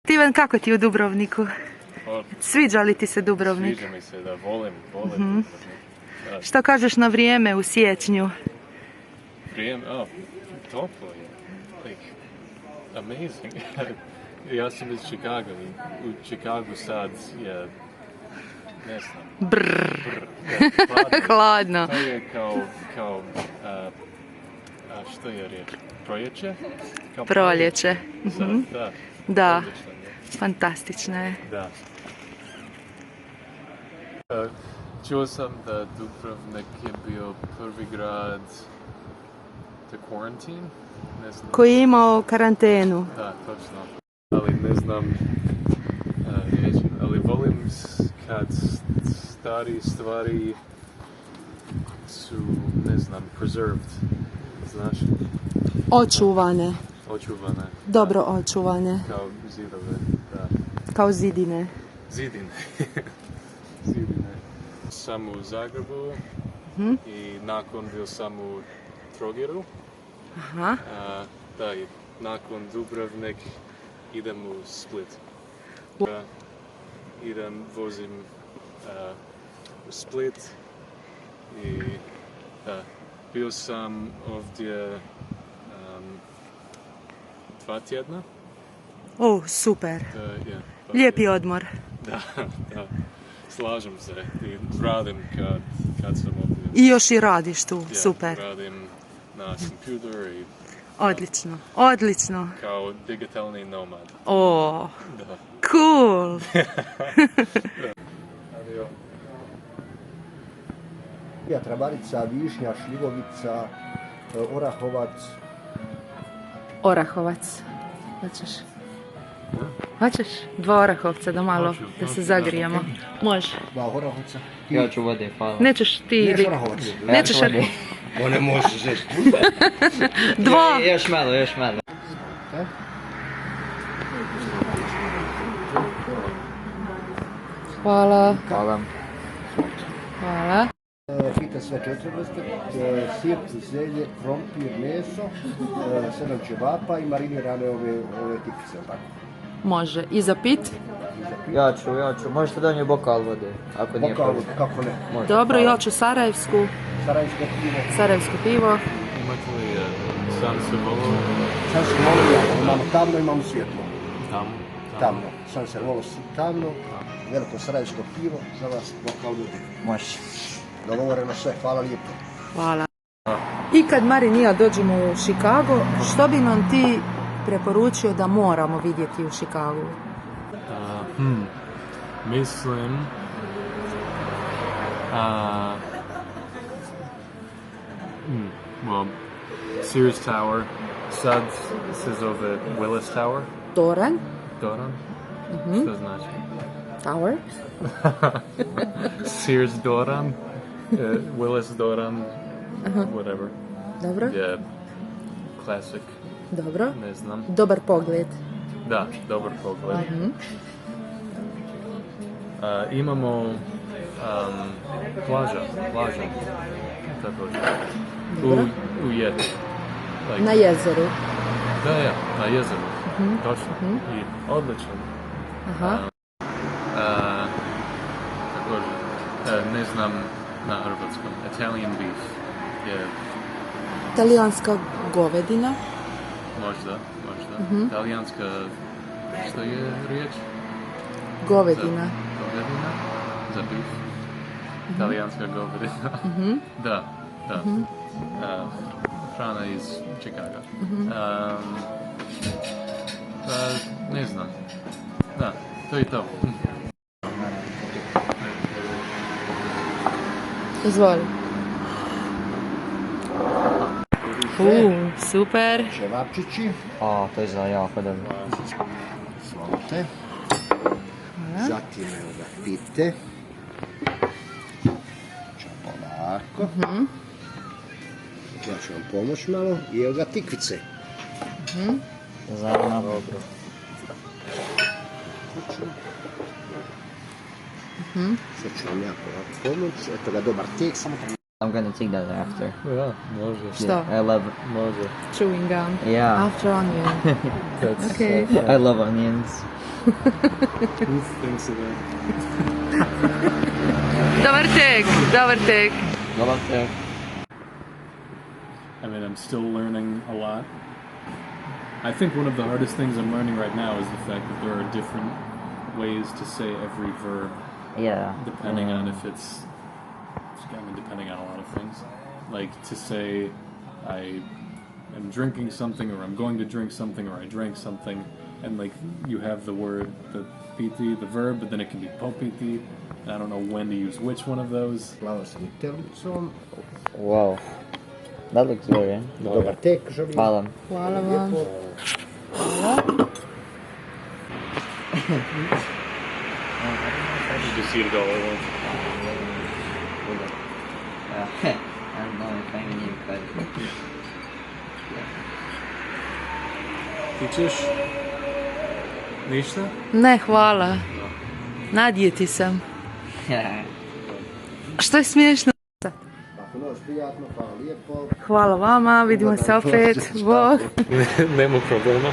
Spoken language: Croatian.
Steven, kako ti u Dubrovniku? Pa, Sviđa li ti se Dubrovnik? sviđa mi se da volim Dubrovnik. Da, Što kažeš na vrijeme u siječnju? toplo je. Like, amazing. Ja sam iz Chicago i u Chicagu sad je, ne znam, hladno. Hladno. To je kao što je riječ? Proljeće? Kao Proljeće. Da. Da, Odlično je. fantastično je. Da. Čuo sam da Dubrovnik je bio prvi grad to quarantine, ne znam. Koji je imao karantenu. Da, točno. Ali ne znam riječi, ali volim kad stari stvari su, ne znam, preserved, znaš, Očuvane. očuvane. Dobro očuvane. Kao zidove, da. Kao zidine. Zidine. Zidine. Sam u Zagrebu i nakon bio sam u Trogiru. Aha. Da, i nakon Dubrovnik idem u Split. Vozim u Split i bio sam ovdje 2 tjedna. O, super. Pa Lijepi odmor. Da, slažem se i radim kad sam ovdje. I još i radiš tu, super. Radim na kompjuter i Odlično, odlično. kao digitalni nomad. O, Da. cool. Travarica, višnja, šljivovica, orahovac. Orahovac. Hoćeš? Hoćeš? 2 orahovca da malo, Hoću, da se hoću, zagrijemo. Može. 2 orahovca. Ja ću vode, hvala. Nećeš ti... Neš orahovac. Nećeš... One možeš reći. 2. Još malo, još malo. Hvala. Hvala. Hvala. Pita sve 4 vrste, sir, zelje, krompir, meso, 7 ćevapa i marinirane ove tikvice, tako? Može. I za pit? Ja ću. Možete da mi bokal vode, ako nije Bokal, problem. kako ne? Može, Dobro, hvala. ja ću sarajevsku. Sarajevsko pivo. Imate li San Servolo? San Servolo imamo tamno, imamo svjetlo. Tamo. San Servolo tamno, veliko sarajevsko pivo, za vas bokal vode. Može. Dogovoreno sve, hvala lijepo. Hvala. I kad Marin i ja dođemo u Chicago, što bi nam ti preporučio da moramo vidjeti u Chicagu? Mislim... well, Sears Tower, sad se zove Willis Tower. Doran? Što znači? Tower? Sears Doran, Willis Doran, whatever. Dobro. Je classic, Dobro. ne znam. Dobar pogled. Da, dobar pogled. Imamo plaža, također. U Jeti. Na jezeru. Da, na jezeru, točno. I odličan. Aha. Također, ne znam na hrvatskom, Italian beef je Talijanska govedina. možda. Talijanska, što je riječ? Govedina. Govedina? Za beef? Talijanska govedina. Da. Hrana iz Chicaga. Ne znam. Da, to je to. Izvoli. Super. Ćevapčići. To je za jako dobro. Izvolite. Zatim evo ga pite. Polako. Ja ću vam pomoći malo. I evo ga tikvice. Zajedno. Dobro. Sad ću vam jako pomoći. Eto ga dobar tek. Samo I'm gonna take that after. Ja, može. Što? Yeah, I love it. Može. Chewing gum. Yeah. After onion. That's, Okay. I love onions. Who thinks of that? Dobar tek, dobar tek. Dobar tek. I mean, I'm still learning a lot. I think one of the hardest things I'm learning right now is the fact that there are different ways to say every verb, Yeah. depending on if it's, I mean, depending on a lot of things. Like to say I am drinking something, or I'm going to drink something, or I drank something, and like you have the word, the piti, the verb, but then it can be popiti, and I don't know when to use which one of those. Plava s vitelicom. Wow. That looks very. Dobar tek, želim. Hvala. Hvala vam. Lijepo. You just eat it all at once. I don't know if I'm in but Ti ćeš? Ništa? Ne, hvala. Nadjeti sam. Što je smiješno? Ako noć prijatno, hvala lijepo. Hvala vama, vidimo se opet. Bog. Nema problema.